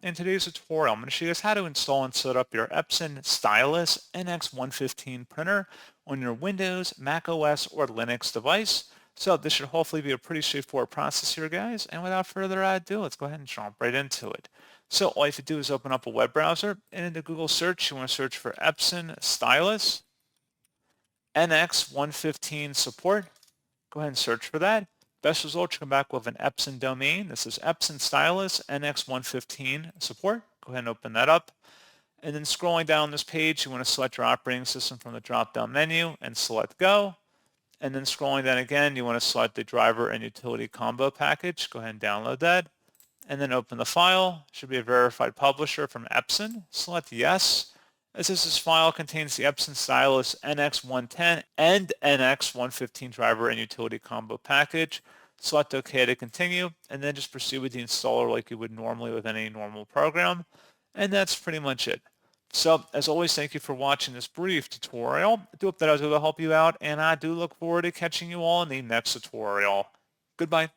In today's tutorial, I'm going to show you guys how to install and set up your Epson Stylus NX115 printer on your Windows, Mac OS, or Linux device. So this should hopefully be a pretty straightforward process here, guys. And without further ado, let's go ahead and jump right into it. So all you have to do is open up a web browser, and in the Google search, you want to search for Epson Stylus NX115 support. Go ahead and search for that. Best result, you come back with an Epson domain. This is Epson Stylus NX115 support. Go ahead and open that up. And then scrolling down this page, you want to select your operating system from the drop-down menu and select Go. And then scrolling down again, you want to select the driver and utility combo package. Go ahead and download that. And then open the file. Should be a verified publisher from Epson. Select Yes. As this file contains the Epson Stylus NX110 and NX115 driver and utility combo package. Select OK to continue, and then just proceed with the installer like you would normally with any normal program. And that's pretty much it. So, as always, thank you for watching this brief tutorial. I do hope that I was able to help you out, and I do look forward to catching you all in the next tutorial. Goodbye.